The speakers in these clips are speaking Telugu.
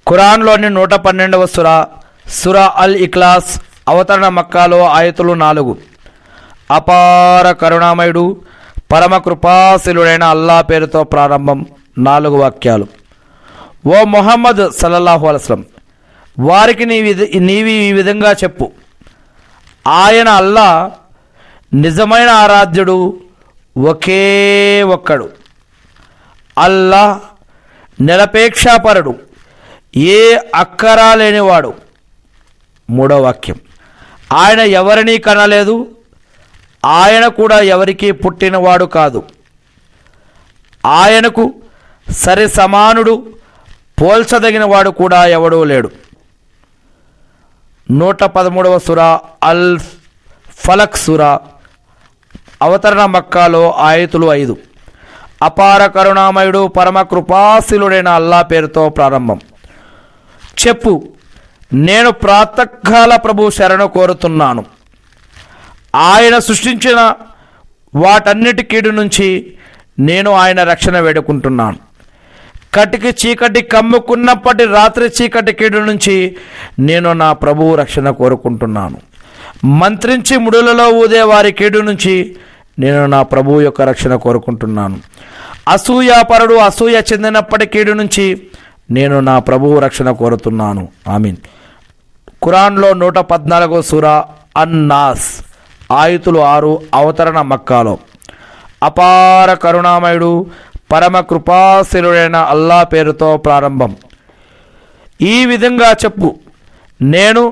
ఖురాన్లోని 112వ సూరా అల్ ఇఖ్లాస్. అవతరణ మక్కాలో ఆయతులు 4. అపార కరుణామయుడు పరమ కృపాశీలుడైన అల్లా పేరుతో ప్రారంభం. 4 వాక్యాలు. ఓ ముహమ్మద్ సల్లల్లాహు అలైహి వసల్లం, వారికి నీవి ఈ విధంగా చెప్పు, ఆయన అల్లా నిజమైన ఆరాధ్యుడు, ఒకే ఒక్కడు. అల్లా నిరపేక్షాపరుడు, ఏ అక్కరా లేనివాడు. 3వ వాక్యం. ఆయన ఎవరినీ కనలేదు, ఆయన కూడా ఎవరికీ పుట్టినవాడు కాదు. ఆయనకు సరి సమానుడు, పోల్చదగిన వాడు కూడా ఎవడూ లేడు. 113వ సూరా అల్ ఫలక్ సూరా. అవతరణ మక్కాలో ఆయతులు 5. అపార కరుణామయుడు పరమ కృపాశీలుడైన అల్లా పేరుతో ప్రారంభం. చెప్పు, నేను ప్రాతకాల ప్రభు శరణు కోరుతున్నాను. ఆయన సృష్టించిన వాటన్నిటి కీడు నుంచి నేను ఆయన రక్షణ వేడుకుంటున్నాను. కటికి చీకటి కమ్ముకున్నప్పటి రాత్రి చీకటి కీడు నుంచి నేను నా ప్రభువు రక్షణ కోరుకుంటున్నాను. మంత్రించి ముడులలో ఊదే వారి కీడు నుంచి నేను నా ప్రభువు యొక్క రక్షణ కోరుకుంటున్నాను. అసూయాపరుడు అసూయ చెందినప్పటి కీడు నుంచి నేను నా ప్రభువు రక్షణ కోరుతున్నాను. ఆమీన్. ఖురాన్లో 114వ సూరా అన్నాస్. ఆయతులు 6. అవతరణ మక్కాలో. అపార కరుణామయుడు పరమ కృపాశీలుడైన అల్లా పేరుతో ప్రారంభం. ఈ విధంగా చెప్పు, నేను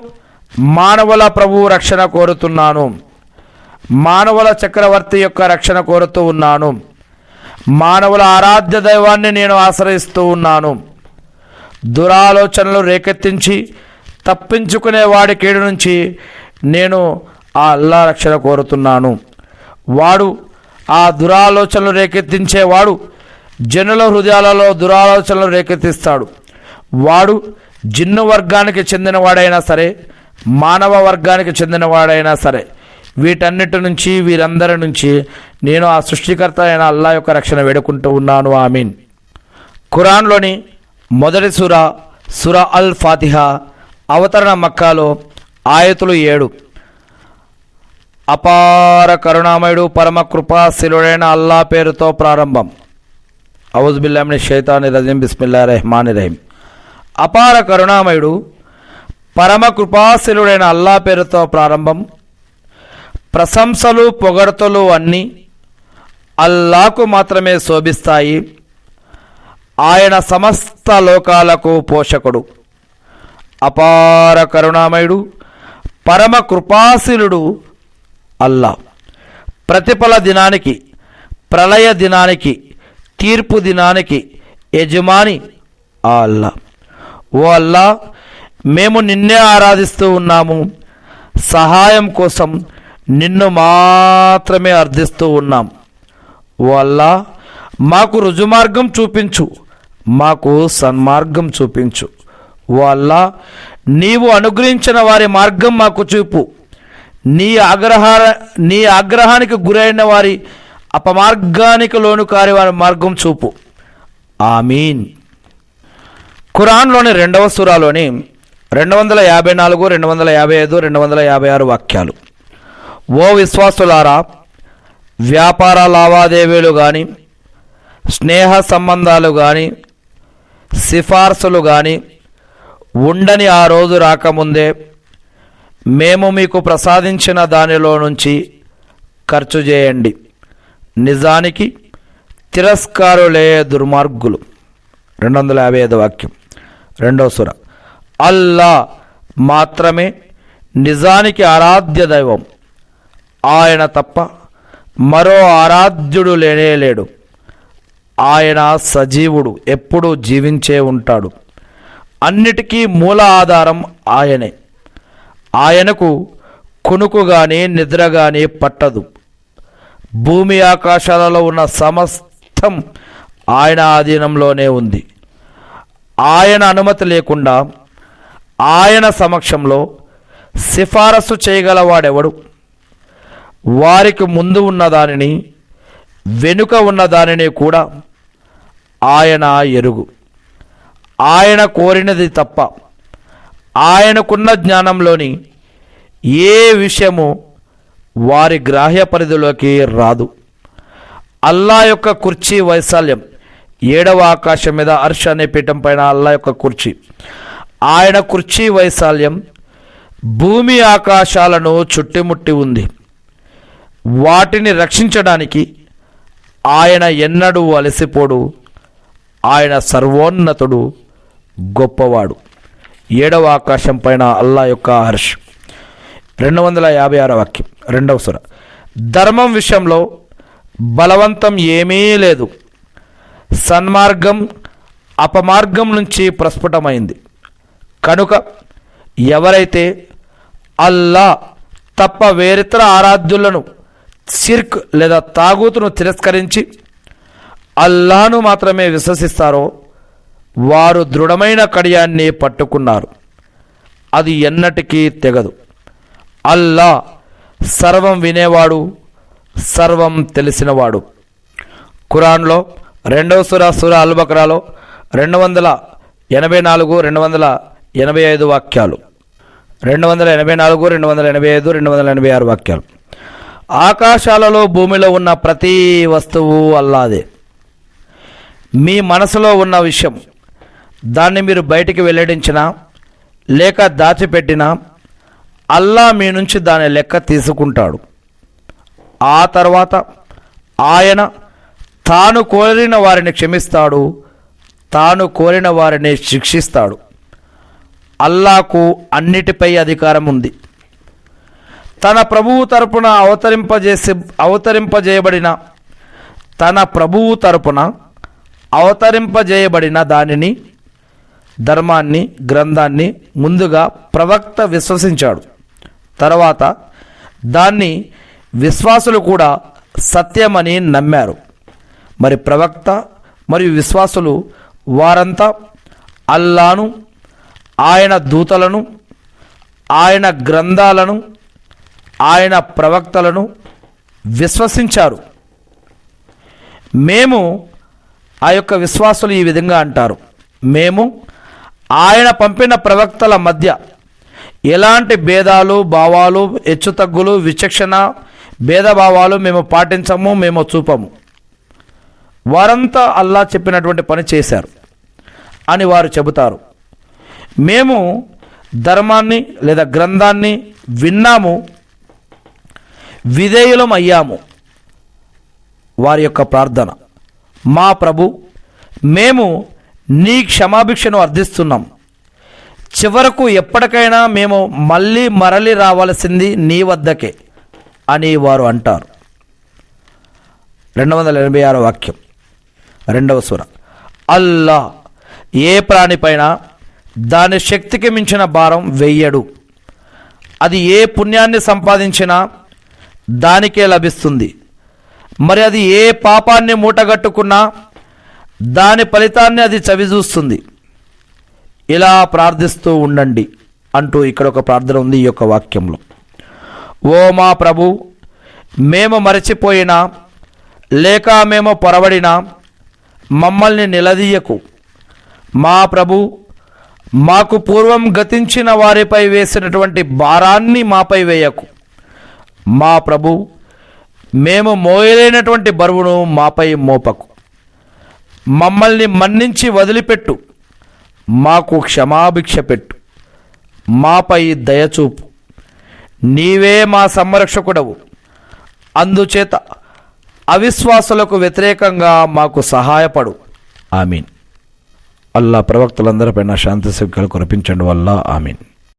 మానవుల ప్రభువు రక్షణ కోరుతున్నాను, మానవుల చక్రవర్తి యొక్క రక్షణ కోరుతూ ఉన్నాను, మానవుల ఆరాధ్య దైవాన్ని నేను ఆశ్రయిస్తూ ఉన్నాను. దురాలోచనలు రేకెత్తించి తప్పించుకునే వాడి కీడు నుంచి నేను ఆ అల్లా రక్షణ కోరుతున్నాను. వాడు ఆ దురాలోచనలు రేకెత్తించేవాడు జనుల హృదయాలలో దురాలోచనలు రేకెత్తిస్తాడు. వాడు జిన్ను వర్గానికి చెందినవాడైనా సరే, మానవ వర్గానికి చెందినవాడైనా సరే, వీటన్నిటి నుంచి వీరందరి నుంచి నేను ఆ సృష్టికర్త అయిన అల్లా యొక్క రక్షణ వేడుకుంటూ ఉన్నాను. ఆమీన్. ఖురాన్లోని మొదటి సూరా అల్ ఫాతిహా. అవతరణ మక్కాలో ఆయతులు 7. అపార కరుణామయుడు పరమ కృపాశీలుడైన అల్లా పేరుతో ప్రారంభం. ఔజు బిల్లాహి మినష్ షైతానిర్ రజీం. బిస్మిల్లాహిర్ రహ్మానిర్ రహీం. అపార కరుణామయుడు పరమ కృపాశీలుడైన అల్లా పేరుతో ప్రారంభం. ప్రశంసలు పొగడ్తలు అన్నీ అల్లాకు మాత్రమే శోభిస్తాయి. ఆయన సమస్త లోకాలకు పోషకుడు. అపార కరుణామయుడు పరమ కృపాశీలుడు అల్లా. ప్రతిఫల దినానికి, ప్రళయ దినానికి, తీర్పు దినానికి యజమాని ఆ అల్లా. ఓ అల్లా, మేము నిన్నే ఆరాధిస్తూ ఉన్నాము, సహాయం కోసం నిన్ను మాత్రమే అర్థిస్తూ ఉన్నాం. ఓ అల్లా, మాకు రుజుమార్గం చూపించు, మాకు సన్మార్గం చూపించు. ఓ అల్లా, నీవు అనుగ్రహించిన వారి మార్గం మాకు చూపు, నీ ఆగ్రహానికి గురైన వారి అపమార్గానికి లోను కారి వారి మార్గం చూపు. ఆమీన్. ఖురాన్లోని 2వ సూరాలోని 254, 255, 256 వాక్యాలు. ఓ విశ్వాసులారా, వ్యాపార లావాదేవీలు కానీ, స్నేహ సంబంధాలు కానీ, సిఫార్సులు కానీ ఉండని ఆ రోజు రాకముందే మేము మీకు ప్రసాదించిన దానిలో నుంచి ఖర్చు చేయండి. నిజానికి తిరస్కారులే దుర్మార్గులు. 255 వాక్యం. 2వ సూర. అల్లా మాత్రమే నిజానికి ఆరాధ్య దైవం, ఆయన తప్ప మరో ఆరాధ్యుడు లేనేలేడు. ఆయన సజీవుడు, ఎప్పుడూ జీవించే ఉంటాడు. అన్నిటికీ మూల ఆధారం ఆయనే. ఆయనకు కునుకు కానీ నిద్ర కానీ పట్టదు. భూమి ఆకాశాలలో ఉన్న సమస్తం ఆయన ఆధీనంలోనే ఉంది. ఆయన అనుమతి లేకుండా ఆయన సమక్షంలో సిఫారసు చేయగలవాడెవడు? వారికి ముందు ఉన్న దానిని వెనుక ఉన్న దానిని కూడా ఆయన ఎరుగు. ఆయన కోరినది తప్ప ఆయనకున్న జ్ఞానంలోని ఏ విషయము వారి గ్రాహ్య పరిధిలోకి రాదు. అల్లా యొక్క కుర్చీ వైశాల్యం, 7వ ఆకాశం మీద అర్ష్ అనే పీఠం పైన అల్లా యొక్క కుర్చీ, ఆయన కుర్చీ వైశాల్యం భూమి ఆకాశాలను చుట్టుముట్టి ఉంది. వాటిని రక్షించడానికి ఆయన ఎన్నడూ అలసిపోడు. ఆయన సర్వోన్నతుడు, గొప్పవాడు. 7వ ఆకాశం పైన అల్లా యొక్క హర్ష్. 256వ వాక్యం, 2వ సూర. ధర్మం విషయంలో బలవంతం ఏమీ లేదు. సన్మార్గం అపమార్గం నుంచి ప్రస్ఫుటమైంది. కనుక ఎవరైతే అల్లా తప్ప వేరితర ఆరాధ్యులను, షిర్క్ లేదా తాగూతును తిరస్కరించి అల్లాను మాత్రమే విశ్వసిస్తారో వారు దృఢమైన కడియాన్ని పట్టుకున్నారు. అది ఎన్నటికీ తెగదు. అల్లా సర్వం వినేవాడు, సర్వం తెలిసినవాడు. ఖురాన్లో 2వ సూర సూర అల్ బకరాలో 284, 285 వాక్యాలు, 284, 285, 286 వాక్యాలు. ఆకాశాలలో భూమిలో ఉన్న ప్రతి వస్తువు అల్లాదే. మీ మనసులో ఉన్న విషయం దాన్ని మీరు బయటికి వెల్లడించినా లేక దాచిపెట్టినా అల్లా మీ నుంచి దాని లెక్క తీసుకుంటాడు. ఆ తర్వాత ఆయన తాను కోరిన వారిని క్షమిస్తాడు, తాను కోరిన వారిని శిక్షిస్తాడు. అల్లాకు అన్నిటిపై అధికారం ఉంది. తన ప్రభువు తరపున అవతరింపజేయబడిన దానిని, ధర్మాన్ని, గ్రంథాన్ని ముందుగా ప్రవక్త విశ్వసించాడు. తర్వాత దాన్ని విశ్వాసులు కూడా సత్యమని నమ్మారు. మరి ప్రవక్త మరియు విశ్వాసులు వారంతా అల్లాను, ఆయన దూతలను, ఆయన గ్రంథాలను, ఆయన ప్రవక్తలను విశ్వసించారు. మేము, ఆ యొక్క విశ్వాసులు ఈ విధంగా అంటారు, మేము ఆయన పంపిన ప్రవక్తల మధ్య ఎలాంటి భేదాలు, భావాలు, హెచ్చుతగ్గులు, విచక్షణ భేదభావాలు మేము పాటించము, మేము చూపము. వారంతా అల్లా చెప్పినటువంటి పని చేశారు అని వారు చెబుతారు. మేము ధర్మాన్ని లేదా గ్రంథాన్ని విన్నాము, విధేయులం అయ్యాము. వారి యొక్క ప్రార్థన, మా ప్రభు, మేము నీ క్షమాభిక్షను అర్థిస్తున్నాం. చివరకు ఎప్పటికైనా మేము మరలి రావాల్సింది నీ వద్దకే అని వారు అంటారు. 286 వాక్యం, 2వ సూర. అల్లా ఏ ప్రాణిపైన దాని శక్తికి మించిన భారం వెయ్యడు. అది ఏ పుణ్యాన్ని సంపాదించినా దానికే లభిస్తుంది. మరి అది ఏ పాపాన్ని మూటగట్టుకున్నా దాని ఫలితాన్ని అది చవిచూస్తుంది. ఇలా ప్రార్థిస్తూ ఉండండి అంటూ ఇక్కడ ఒక ప్రార్థన ఉంది ఈ యొక్క వాక్యంలో. ఓ మా ప్రభు, మేము మరచిపోయినా లేక మేము పొరబడినా మమ్మల్ని నిలదీయకు. మా ప్రభు, మాకు పూర్వం గతించిన వారిపై వేసినటువంటి భారాన్ని మాపై వేయకు. మా ప్రభు, మేము మోయలేనటువంటి బరువును మాపై మోపకు. మమ్మల్ని మన్నించి వదిలిపెట్టు, మాకు క్షమాభిక్ష పెట్టు, మాపై దయచూపు. నీవే మా సంరక్షకుడవు. అందుచేత అవిశ్వాసులకు వ్యతిరేకంగా మాకు సహాయపడు. ఆమీన్. అల్లా ప్రవక్తలందరిపైన శాంతి శక్తులు కురిపించండి వల్ల. ఆమీన్.